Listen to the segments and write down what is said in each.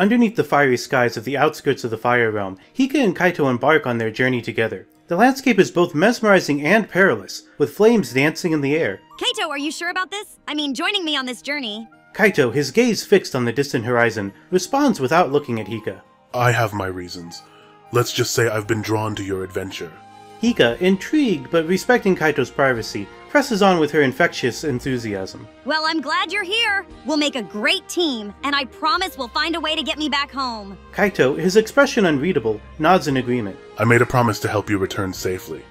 Underneath the fiery skies of the outskirts of the Fire Realm, Hika and Kaito embark on their journey together. The landscape is both mesmerizing and perilous, with flames dancing in the air. Kaito, are you sure about this? I mean, joining me on this journey. Kaito, his gaze fixed on the distant horizon, responds without looking at Hika. I have my reasons. Let's just say I've been drawn to your adventure. Hika, intrigued but respecting Kaito's privacy, presses on with her infectious enthusiasm. Well, I'm glad you're here. We'll make a great team, and I promise we'll find a way to get me back home. Kaito, his expression unreadable, nods in agreement. I made a promise to help you return safely.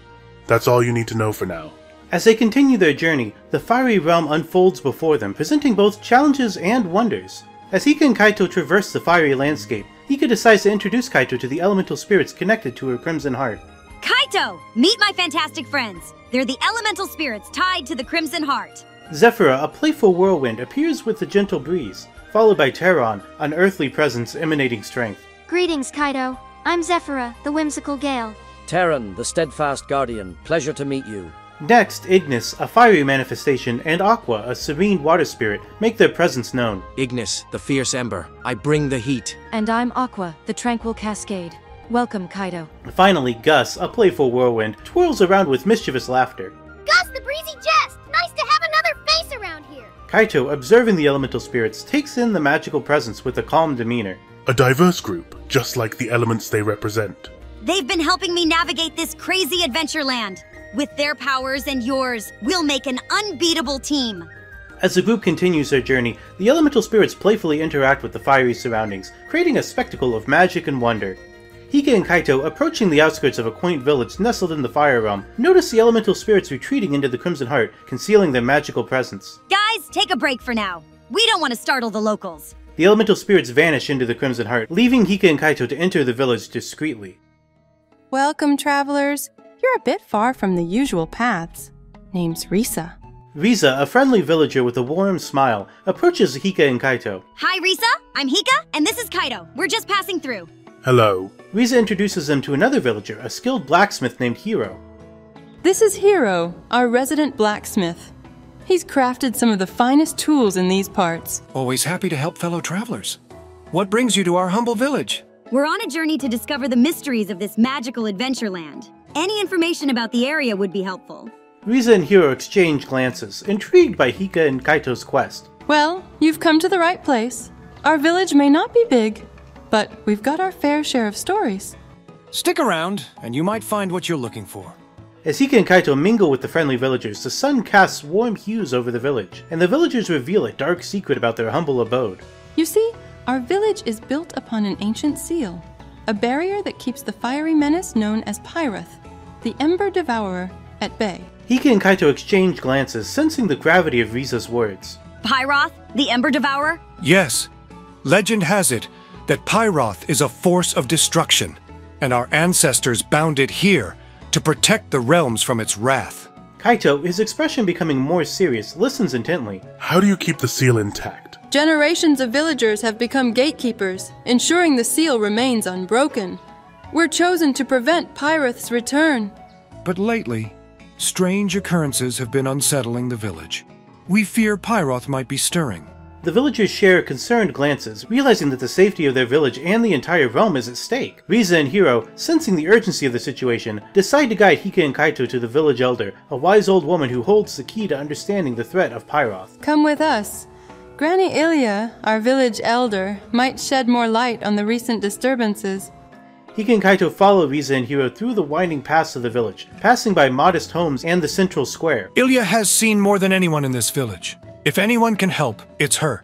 That's all you need to know for now. As they continue their journey, the fiery realm unfolds before them, presenting both challenges and wonders. As Hika and Kaito traverse the fiery landscape, Hika decides to introduce Kaito to the elemental spirits connected to her Crimson Heart. Kaito! Meet my fantastic friends. They're the elemental spirits tied to the Crimson Heart. Zephyra, a playful whirlwind, appears with a gentle breeze, followed by Terron, an earthly presence emanating strength. Greetings, Kaito. I'm Zephyra, the whimsical gale. Terron, the steadfast guardian. Pleasure to meet you. Next, Ignis, a fiery manifestation, and Aqua, a serene water spirit, make their presence known. Ignis, the fierce ember. I bring the heat. And I'm Aqua, the tranquil cascade. Welcome, Kaito. Finally, Gus, a playful whirlwind, twirls around with mischievous laughter. Gus, the breezy jest! Nice to have another face around here! Kaito, observing the elemental spirits, takes in the magical presence with a calm demeanor. A diverse group, just like the elements they represent. They've been helping me navigate this crazy adventure land. With their powers and yours, we'll make an unbeatable team. As the group continues their journey, the elemental spirits playfully interact with the fiery surroundings, creating a spectacle of magic and wonder. Hika and Kaito, approaching the outskirts of a quaint village nestled in the Fire Realm, notice the elemental spirits retreating into the Crimson Heart, concealing their magical presence. Guys, take a break for now. We don't want to startle the locals. The elemental spirits vanish into the Crimson Heart, leaving Hika and Kaito to enter the village discreetly. Welcome, travelers. You're a bit far from the usual paths. Name's Risa. Risa, a friendly villager with a warm smile, approaches Hika and Kaito. Hi, Risa. I'm Hika, and this is Kaito. We're just passing through. Hello. Risa introduces them to another villager, a skilled blacksmith named Hiro. This is Hiro, our resident blacksmith. He's crafted some of the finest tools in these parts. Always happy to help fellow travelers. What brings you to our humble village? We're on a journey to discover the mysteries of this magical adventure land. Any information about the area would be helpful. Risa and Hiro exchange glances, intrigued by Hika and Kaito's quest. Well, you've come to the right place. Our village may not be big, but we've got our fair share of stories. Stick around, and you might find what you're looking for. As Hika and Kaito mingle with the friendly villagers, the sun casts warm hues over the village, and the villagers reveal a dark secret about their humble abode. You see, our village is built upon an ancient seal, a barrier that keeps the fiery menace known as Pyroth, the Ember Devourer, at bay. Hika and Kaito exchange glances, sensing the gravity of Risa's words. Pyroth, the Ember Devourer? Yes. Legend has it that Pyroth is a force of destruction, and our ancestors bound it here to protect the realms from its wrath. Kaito, his expression becoming more serious, listens intently. How do you keep the seal intact? Generations of villagers have become gatekeepers, ensuring the seal remains unbroken. We're chosen to prevent Pyroth's return. But lately, strange occurrences have been unsettling the village. We fear Pyroth might be stirring. The villagers share concerned glances, realizing that the safety of their village and the entire realm is at stake. Risa and Hiro, sensing the urgency of the situation, decide to guide Hika and Kaito to the village elder, a wise old woman who holds the key to understanding the threat of Pyroth. Come with us. Granny Illya, our village elder, might shed more light on the recent disturbances. Hika and Kaito follow Risa and Hiro through the winding paths of the village, passing by modest homes and the central square. Illya has seen more than anyone in this village. If anyone can help, it's her.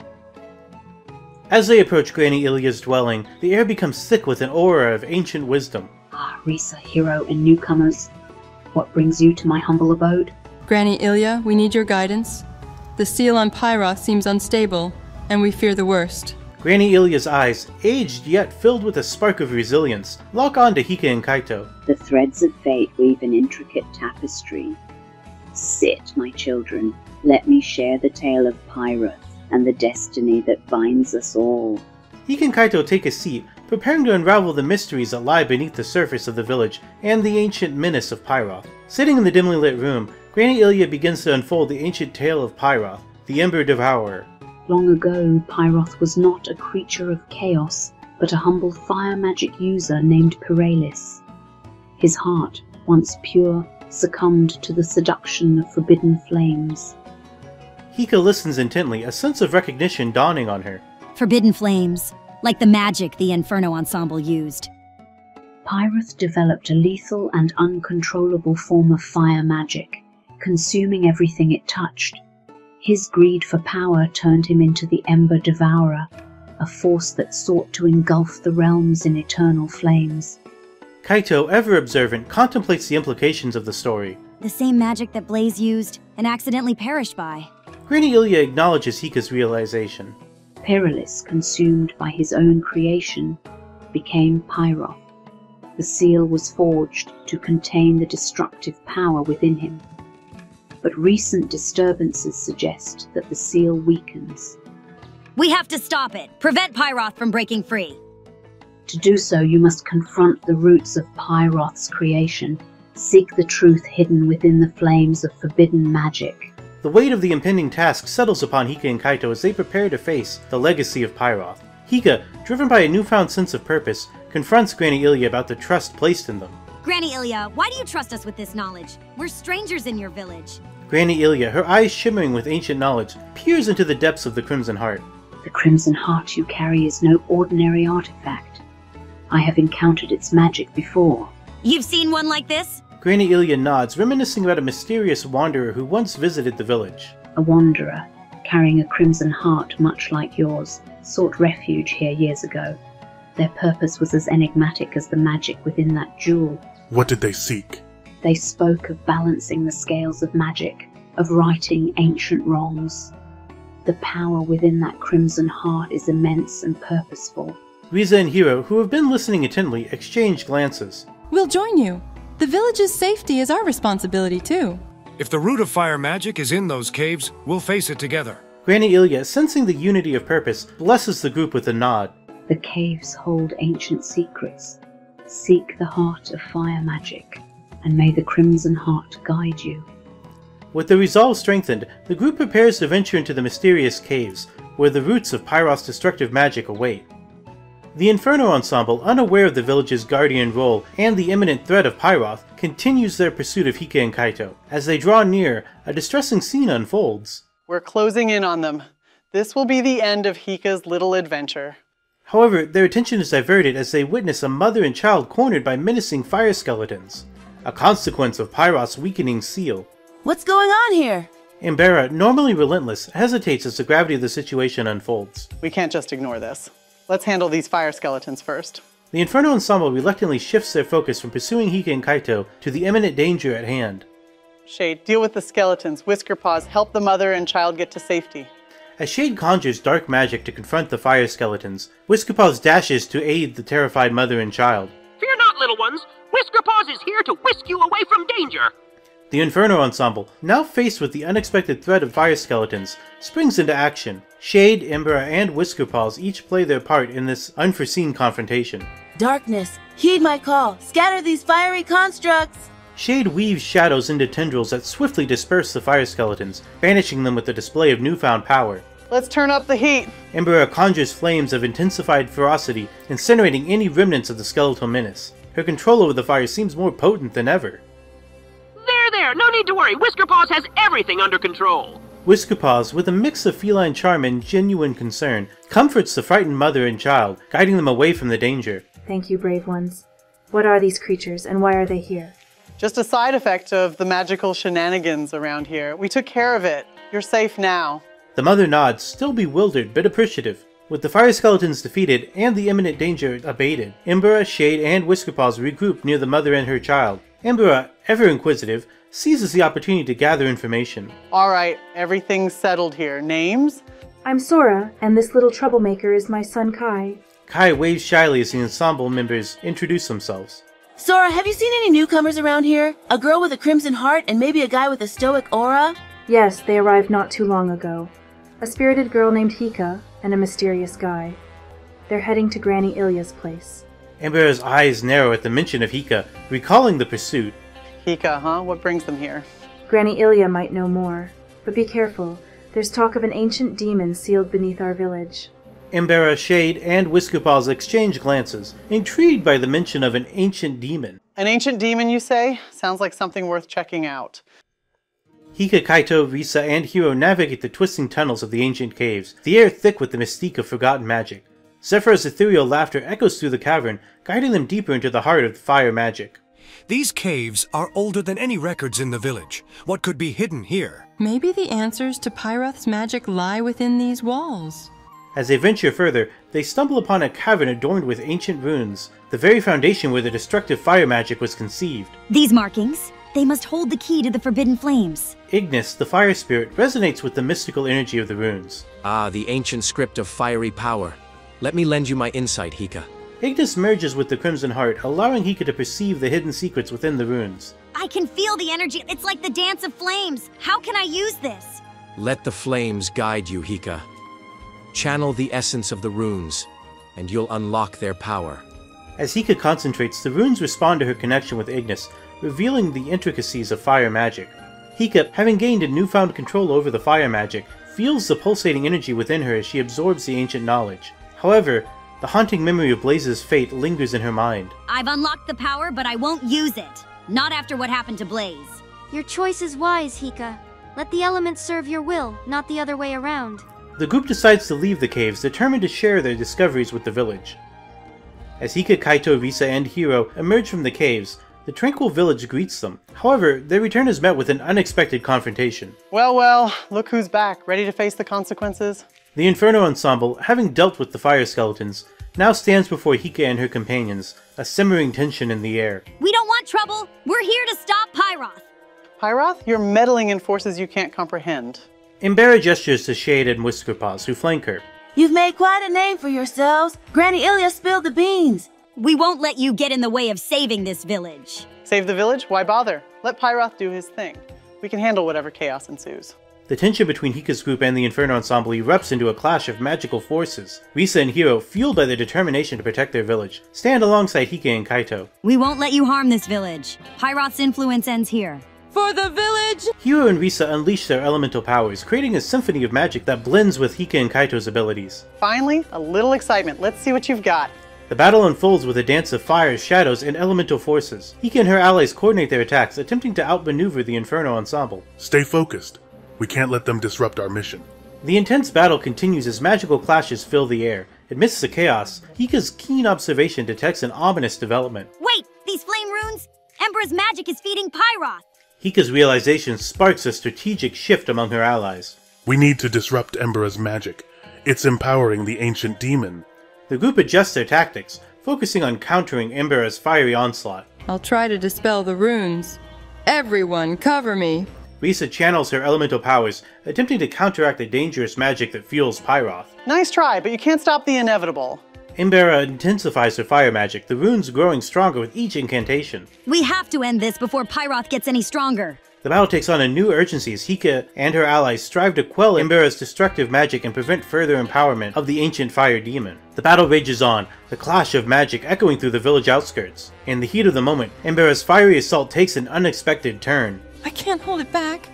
As they approach Granny Ilya's dwelling, the air becomes thick with an aura of ancient wisdom. Ah, Risa, Hiro, and newcomers. What brings you to my humble abode? Granny Illya, we need your guidance. The seal on Pyroth seems unstable, and we fear the worst. Granny Ilya's eyes, aged yet filled with a spark of resilience, lock on to Hika and Kaito. The threads of fate weave an intricate tapestry. Sit, my children. Let me share the tale of Pyroth and the destiny that binds us all. Hika and Kaito take a seat, preparing to unravel the mysteries that lie beneath the surface of the village and the ancient menace of Pyroth. Sitting in the dimly lit room, Granny Illya begins to unfold the ancient tale of Pyroth, the Ember Devourer. Long ago, Pyroth was not a creature of chaos, but a humble fire magic user named Pyralis. His heart, once pure, succumbed to the seduction of forbidden flames. Hika listens intently, a sense of recognition dawning on her. Forbidden flames, like the magic the Inferno Ensemble used. Pyroth developed a lethal and uncontrollable form of fire magic, consuming everything it touched. His greed for power turned him into the Ember Devourer, a force that sought to engulf the realms in eternal flames. Kaito, ever observant, contemplates the implications of the story. The same magic that Blaze used and accidentally perished by. Granny Illya acknowledges Hika's realization. Pyralis, consumed by his own creation, became Pyroth. The seal was forged to contain the destructive power within him. But recent disturbances suggest that the seal weakens. We have to stop it! Prevent Pyroth from breaking free! To do so, you must confront the roots of Pyroth's creation, seek the truth hidden within the flames of forbidden magic. The weight of the impending task settles upon Hika and Kaito as they prepare to face the legacy of Pyroth. Hika, driven by a newfound sense of purpose, confronts Granny Illya about the trust placed in them. Granny Illya, why do you trust us with this knowledge? We're strangers in your village. Granny Illya, her eyes shimmering with ancient knowledge, peers into the depths of the Crimson Heart. The Crimson Heart you carry is no ordinary artifact. I have encountered its magic before. You've seen one like this? Granny Illya nods, reminiscing about a mysterious wanderer who once visited the village. A wanderer, carrying a Crimson Heart much like yours, sought refuge here years ago. Their purpose was as enigmatic as the magic within that jewel. What did they seek? They spoke of balancing the scales of magic, of righting ancient wrongs. The power within that Crimson Heart is immense and purposeful. Riza and Hiro, who have been listening intently, exchange glances. We'll join you. The village's safety is our responsibility too. If the root of fire magic is in those caves, we'll face it together. Granny Illya, sensing the unity of purpose, blesses the group with a nod. The caves hold ancient secrets. Seek the heart of fire magic, and may the Crimson Heart guide you. With the resolve strengthened, the group prepares to venture into the mysterious caves, where the roots of Pyroth's destructive magic await. The Inferno Ensemble, unaware of the village's guardian role and the imminent threat of Pyroth, continues their pursuit of Hika and Kaito. As they draw near, a distressing scene unfolds. We're closing in on them. This will be the end of Hika's little adventure. However, their attention is diverted as they witness a mother and child cornered by menacing fire skeletons, a consequence of Pyroth's weakening seal. What's going on here? Embera, normally relentless, hesitates as the gravity of the situation unfolds. We can't just ignore this. Let's handle these fire skeletons first. The Inferno Ensemble reluctantly shifts their focus from pursuing Hika and Kaito to the imminent danger at hand. Shade, deal with the skeletons. Whisker Paws, help the mother and child get to safety. As Shade conjures dark magic to confront the fire skeletons, Whiskerpaws dashes to aid the terrified mother and child. Fear not, little ones! Whiskerpaws is here to whisk you away from danger! The Inferno Ensemble, now faced with the unexpected threat of fire skeletons, springs into action. Shade, Ember, and Whiskerpaws each play their part in this unforeseen confrontation. Darkness, heed my call. Scatter these fiery constructs! Shade weaves shadows into tendrils that swiftly disperse the fire skeletons, banishing them with a display of newfound power. Let's turn up the heat! Ember conjures flames of intensified ferocity, incinerating any remnants of the skeletal menace. Her control over the fire seems more potent than ever. There, no need to worry. Whiskerpaws has everything under control. Whiskerpaws, with a mix of feline charm and genuine concern, comforts the frightened mother and child, guiding them away from the danger. Thank you, brave ones. What are these creatures, and why are they here? Just a side effect of the magical shenanigans around here. We took care of it. You're safe now. The mother nods, still bewildered but appreciative. With the fire skeletons defeated and the imminent danger abated, Embera, Shade, and Whiskerpaws regroup near the mother and her child. Embera, ever inquisitive, seizes the opportunity to gather information. Alright, everything's settled here. Names? I'm Sora, and this little troublemaker is my son Kai. Kai waves shyly as the ensemble members introduce themselves. Sora, have you seen any newcomers around here? A girl with a crimson heart and maybe a guy with a stoic aura? Yes, they arrived not too long ago. A spirited girl named Hika and a mysterious guy. They're heading to Granny Illya's place. Embera's eyes narrow at the mention of Hika, recalling the pursuit. Hika, huh? What brings them here? Granny Illya might know more, but be careful. There's talk of an ancient demon sealed beneath our village. Embera, Shade, and Whiskerpaws exchange glances, intrigued by the mention of an ancient demon. An ancient demon, you say? Sounds like something worth checking out. Hika, Kaito, Risa, and Hiro navigate the twisting tunnels of the ancient caves, the air thick with the mystique of forgotten magic. Zephyra's ethereal laughter echoes through the cavern, guiding them deeper into the heart of the fire magic. These caves are older than any records in the village. What could be hidden here? Maybe the answers to Pyroth's magic lie within these walls. As they venture further, they stumble upon a cavern adorned with ancient runes, the very foundation where the destructive fire magic was conceived. These markings, they must hold the key to the forbidden flames. Ignis, the fire spirit, resonates with the mystical energy of the runes. Ah, the ancient script of fiery power. Let me lend you my insight, Hika. Ignis merges with the Crimson Heart, allowing Hika to perceive the hidden secrets within the runes. I can feel the energy. It's like the dance of flames. How can I use this? Let the flames guide you, Hika. Channel the essence of the runes, and you'll unlock their power. As Hika concentrates, the runes respond to her connection with Ignis, revealing the intricacies of fire magic. Hika, having gained a newfound control over the fire magic, feels the pulsating energy within her as she absorbs the ancient knowledge. However, the haunting memory of Blaze's fate lingers in her mind. I've unlocked the power, but I won't use it. Not after what happened to Blaze. Your choice is wise, Hika. Let the elements serve your will, not the other way around. The group decides to leave the caves, determined to share their discoveries with the village. As Hika, Kaito, Risa, and Hiro emerge from the caves, the tranquil village greets them. However, their return is met with an unexpected confrontation. Well, look who's back, ready to face the consequences. The Inferno Ensemble, having dealt with the fire skeletons, now stands before Hika and her companions, a simmering tension in the air. We don't want trouble! We're here to stop Pyroth! Pyroth, you're meddling in forces you can't comprehend. Embera gestures to Shade and Whiskerpaws, who flank her. You've made quite a name for yourselves. Granny Illya spilled the beans. We won't let you get in the way of saving this village. Save the village? Why bother? Let Pyroth do his thing. We can handle whatever chaos ensues. The tension between Hika's group and the Inferno Ensemble erupts into a clash of magical forces. Risa and Hiro, fueled by their determination to protect their village, stand alongside Hika and Kaito. We won't let you harm this village. Pyroth's influence ends here. For the village! Hiro and Risa unleash their elemental powers, creating a symphony of magic that blends with Hika and Kaito's abilities. Finally, a little excitement. Let's see what you've got. The battle unfolds with a dance of fire, shadows, and elemental forces. Hika and her allies coordinate their attacks, attempting to outmaneuver the Inferno Ensemble. Stay focused. We can't let them disrupt our mission. The intense battle continues as magical clashes fill the air. Amidst the chaos, Hika's keen observation detects an ominous development. Wait! These flame runes? Ember's magic is feeding Pyroth! Hika's realization sparks a strategic shift among her allies. We need to disrupt Ember's magic. It's empowering the ancient demon. The group adjusts their tactics, focusing on countering Ember's fiery onslaught. I'll try to dispel the runes. Everyone, cover me! Risa channels her elemental powers, attempting to counteract the dangerous magic that fuels Pyroth. Nice try, but you can't stop the inevitable. Embera intensifies her fire magic, the runes growing stronger with each incantation. We have to end this before Pyroth gets any stronger. The battle takes on a new urgency as Hika and her allies strive to quell Embera's destructive magic and prevent further empowerment of the ancient fire demon. The battle rages on, the clash of magic echoing through the village outskirts. In the heat of the moment, Embera's fiery assault takes an unexpected turn. I can't hold it back.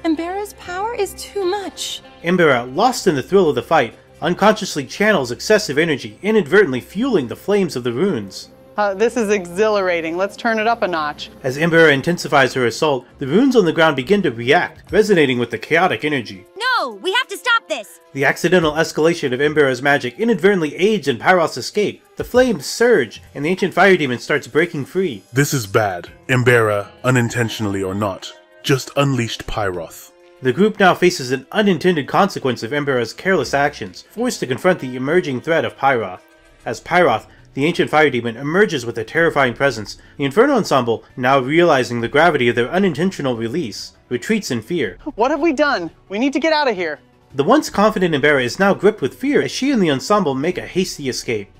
Embera's power is too much. Embera, lost in the thrill of the fight, unconsciously channels excessive energy, inadvertently fueling the flames of the runes. This is exhilarating. Let's turn it up a notch. As Embera intensifies her assault, the runes on the ground begin to react, resonating with the chaotic energy. No! We have to stop this! The accidental escalation of Embera's magic inadvertently aids in Pyroth's escape. The flames surge, and the ancient fire demon starts breaking free. This is bad. Embera, unintentionally or not, just unleashed Pyroth. The group now faces an unintended consequence of Embera's careless actions, forced to confront the emerging threat of Pyroth. As Pyroth, the ancient fire demon, emerges with a terrifying presence, the Inferno Ensemble, now realizing the gravity of their unintentional release, retreats in fear. What have we done? We need to get out of here. The once confident Embera is now gripped with fear as she and the Ensemble make a hasty escape.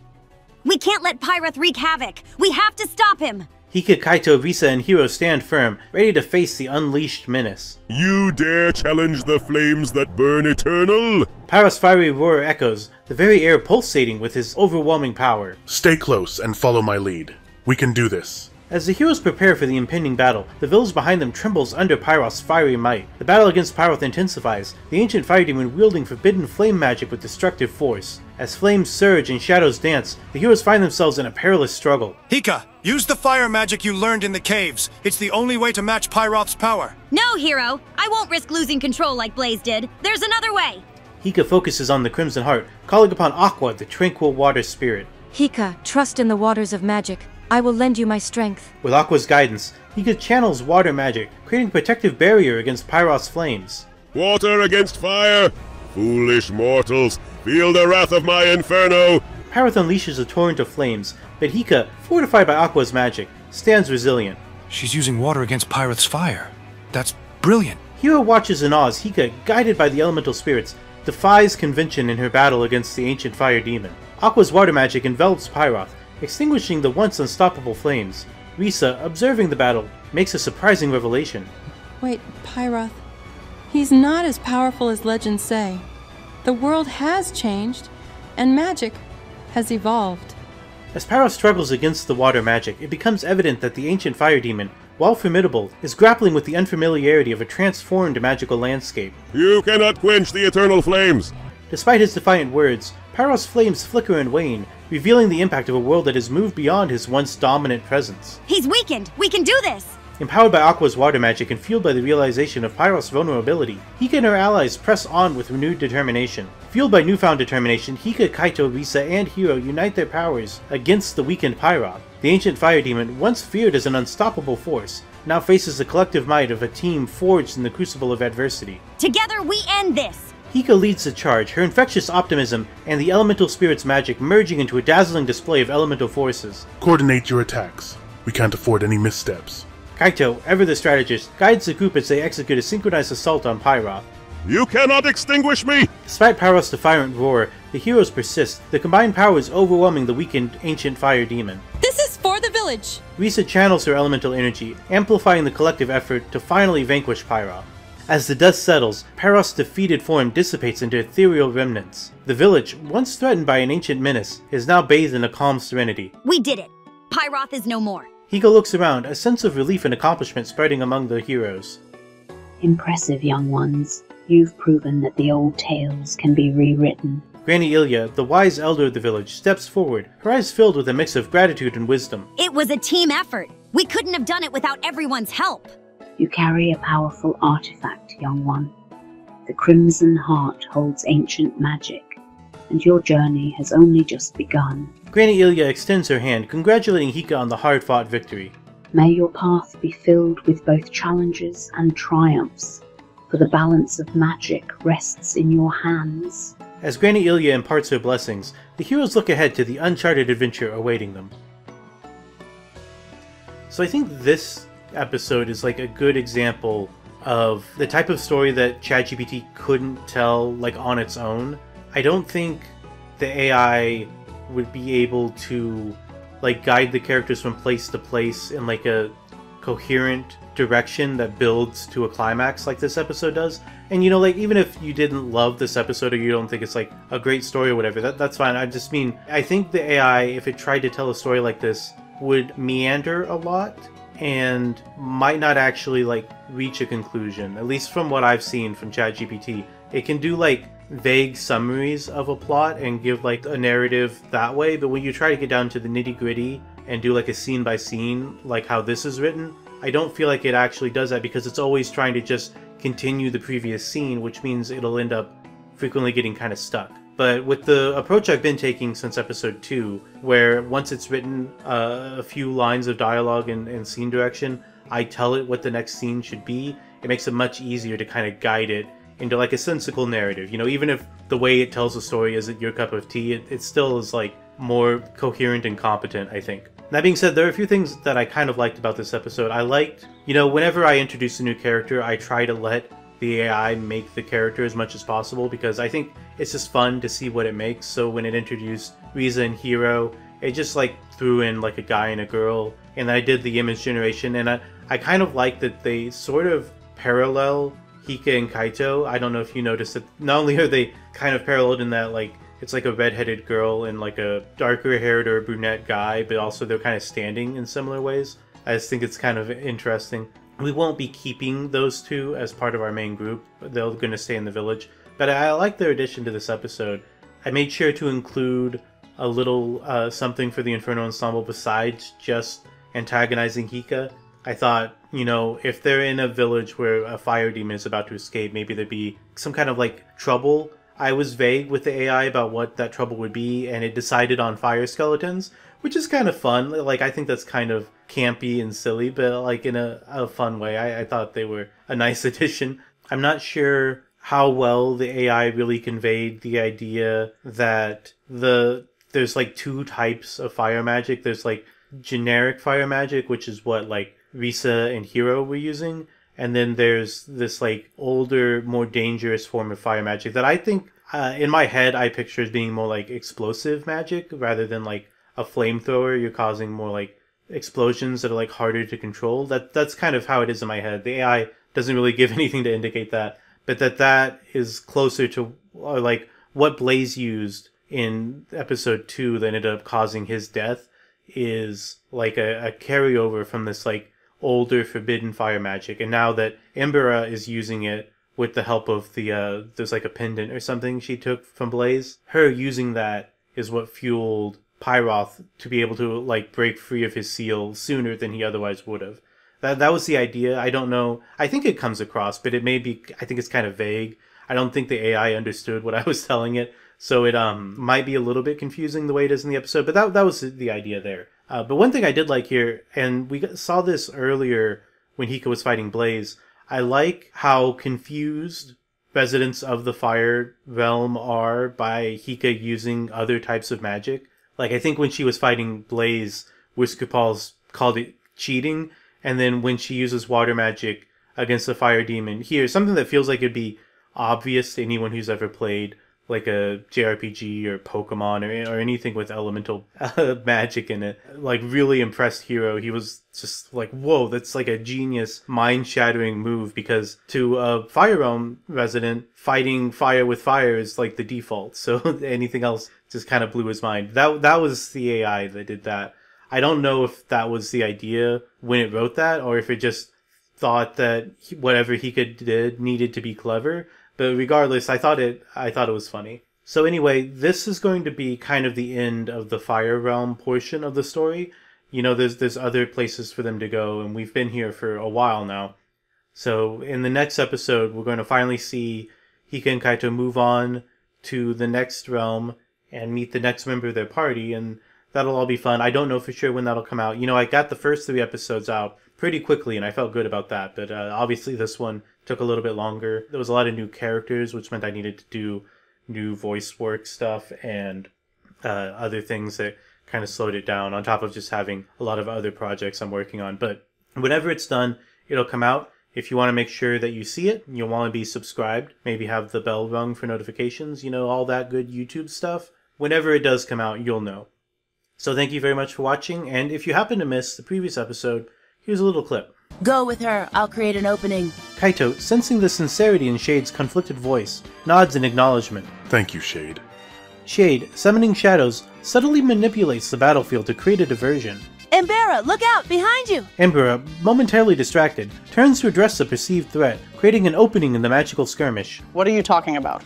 We can't let Pyroth wreak havoc! We have to stop him! Hika, Kaito, Risa, and Hiro stand firm, ready to face the unleashed menace. You dare challenge the flames that burn eternal? Pyroth's fiery roar echoes, the very air pulsating with his overwhelming power. Stay close and follow my lead. We can do this. As the heroes prepare for the impending battle, the village behind them trembles under Pyroth's fiery might. The battle against Pyroth intensifies, the ancient fire demon wielding forbidden flame magic with destructive force. As flames surge and shadows dance, the heroes find themselves in a perilous struggle. Hika, use the fire magic you learned in the caves. It's the only way to match Pyroth's power. No, hero! I won't risk losing control like Blaze did. There's another way! Hika focuses on the Crimson Heart, calling upon Aqua, the tranquil water spirit. Hika, trust in the waters of magic. I will lend you my strength. With Aqua's guidance, Hika channels water magic, creating a protective barrier against Pyroth's flames. Water against fire! Foolish mortals, feel the wrath of my inferno! Pyroth unleashes a torrent of flames, but Hika, fortified by Aqua's magic, stands resilient. She's using water against Pyroth's fire. That's brilliant. Hero watches in awe as Hika, guided by the elemental spirits, defies convention in her battle against the ancient fire demon. Aqua's water magic envelops Pyroth, extinguishing the once unstoppable flames. Risa, observing the battle, makes a surprising revelation. Wait, Pyroth. He's not as powerful as legends say. The world has changed, and magic has evolved. As Pyroth struggles against the water magic, it becomes evident that the ancient fire demon, while formidable, is grappling with the unfamiliarity of a transformed magical landscape. You cannot quench the eternal flames! Despite his defiant words, Pyroth's flames flicker and wane, revealing the impact of a world that has moved beyond his once dominant presence. He's weakened! We can do this! Empowered by Aqua's water magic and fueled by the realization of Pyroth's vulnerability, Hika and her allies press on with renewed determination. Fueled by newfound determination, Hika, Kaito, Risa, and Hiro unite their powers against the weakened Pyroth. The ancient fire demon, once feared as an unstoppable force, now faces the collective might of a team forged in the crucible of adversity. Together we end this! Hika leads the charge, her infectious optimism and the elemental spirit's magic merging into a dazzling display of elemental forces. Coordinate your attacks. We can't afford any missteps. Kaito, ever the strategist, guides the group as they execute a synchronized assault on Pyroth. You cannot extinguish me! Despite Pyroth's defiant roar, the heroes persist, the combined powers overwhelming the weakened ancient fire demon. This is for the village! Risa channels her elemental energy, amplifying the collective effort to finally vanquish Pyroth. As the dust settles, Pyroth's defeated form dissipates into ethereal remnants. The village, once threatened by an ancient menace, is now bathed in a calm serenity. We did it! Pyroth is no more. Hika looks around, a sense of relief and accomplishment spreading among the heroes. Impressive, young ones. You've proven that the old tales can be rewritten. Granny Illya, the wise elder of the village, steps forward, her eyes filled with a mix of gratitude and wisdom. It was a team effort. We couldn't have done it without everyone's help. You carry a powerful artifact, young one. The Crimson Heart holds ancient magic, and your journey has only just begun. Granny Illya extends her hand, congratulating Hika on the hard-fought victory. May your path be filled with both challenges and triumphs, for the balance of magic rests in your hands. As Granny Illya imparts her blessings, the heroes look ahead to the uncharted adventure awaiting them. So I think this episode is like a good example of the type of story that Chat GPT couldn't tell like on its own. I don't think the AI would be able to like guide the characters from place to place in like a coherent direction that builds to a climax like this episode does. And you know, like even if you didn't love this episode or you don't think it's like a great story or whatever, that's fine. I just mean, I think the AI, if it tried to tell a story like this, would meander a lot and might not actually like reach a conclusion. At least from what I've seen from Chat GPT, it can do like vague summaries of a plot and give like a narrative that way, but when you try to get down to the nitty-gritty and do like a scene by scene like how this is written, I don't feel like it actually does that, because it's always trying to just continue the previous scene, which means it'll end up frequently getting kind of stuck. But with the approach I've been taking since episode 2, where once it's written a few lines of dialogue and scene direction, I tell it what the next scene should be, it makes it much easier to kind of guide it into like a sensical narrative. You know, even if the way it tells the story isn't your cup of tea, it still is like more coherent and competent, I think. That being said, there are a few things that I kind of liked about this episode. I liked, you know, whenever I introduce a new character, I try to let the AI make the character as much as possible, because I think it's just fun to see what it makes. So when it introduced Risa and Hiro, it just like threw in like a guy and a girl, and then I did the image generation, and I kind of like that they sort of parallel Hika and Kaito. I don't know if you noticed that not only are they kind of paralleled in that like it's like a redheaded girl and like a darker haired or brunette guy, but also they're kind of standing in similar ways. I just think it's kind of interesting. We won't be keeping those two as part of our main group. They're going to stay in the village. But I like their addition to this episode. I made sure to include a little something for the Inferno Ensemble besides just antagonizing Hika. I thought, you know, if they're in a village where a fire demon is about to escape, maybe there'd be some kind of like trouble. I was vague with the AI about what that trouble would be, and it decided on fire skeletons, which is kind of fun. Like, I think that's kind of campy and silly, but like in a fun way. I thought they were a nice addition. I'm not sure how well the AI really conveyed the idea that there's like two types of fire magic. There's like generic fire magic, which is what like Risa and Hiro were using, and then there's this like older, more dangerous form of fire magic that I think in my head I picture as being more like explosive magic rather than like a flamethrower. You're causing more like explosions that are like harder to control. That's kind of how it is in my head. The AI doesn't really give anything to indicate that, but that is closer to like what Blaze used in episode 2 that ended up causing his death is like a carryover from this like older forbidden fire magic. And now that Ember is using it with the help of the there's like a pendant or something she took from Blaze, her using that is what fueled Pyroth to be able to like break free of his seal sooner than he otherwise would have. That was the idea. I don't know. I think it comes across, but it may be, I think it's kind of vague. I don't think the AI understood what I was telling it, so it might be a little bit confusing the way it is in the episode, but that was the idea there. But one thing I did like here, and we saw this earlier when Hika was fighting Blaze, I like how confused residents of the Fire Realm are by Hika using other types of magic. Like, I think when she was fighting Blaze, Whisker Paws called it cheating, and then when she uses water magic against the Fire Demon, here, something that feels like it'd be obvious to anyone who's ever played like a JRPG or Pokemon or anything with elemental magic in it, like really impressed Hiro. He was just like, whoa, that's like a genius, mind-shattering move, because to a Fire Realm resident, fighting fire with fire is like the default, so anything else just kind of blew his mind. That was the AI that did that. I don't know if that was the idea when it wrote that, or if it just thought that whatever he did needed to be clever. But regardless, I thought it was funny. So anyway, this is going to be kind of the end of the Fire Realm portion of the story. You know, there's other places for them to go, and we've been here for a while now. So in the next episode, we're going to finally see Hika and Kaito move on to the next realm and meet the next member of their party, and that'll all be fun. I don't know for sure when that'll come out. You know, I got the first 3 episodes out pretty quickly, and I felt good about that, but obviously this one took a little bit longer. There was a lot of new characters, which meant I needed to do new voice work stuff and other things that kind of slowed it down, on top of just having a lot of other projects I'm working on. But whenever it's done, it'll come out. If you want to make sure that you see it, you'll want to be subscribed, maybe have the bell rung for notifications, you know, all that good YouTube stuff. Whenever it does come out, you'll know. So thank you very much for watching, and if you happen to miss the previous episode, here's a little clip. Go with her. I'll create an opening. Kaito, sensing the sincerity in Shade's conflicted voice, nods in acknowledgement. Thank you, Shade. Shade, summoning shadows, subtly manipulates the battlefield to create a diversion. Embera, look out! Behind you! Embera, momentarily distracted, turns to address the perceived threat, creating an opening in the magical skirmish. What are you talking about?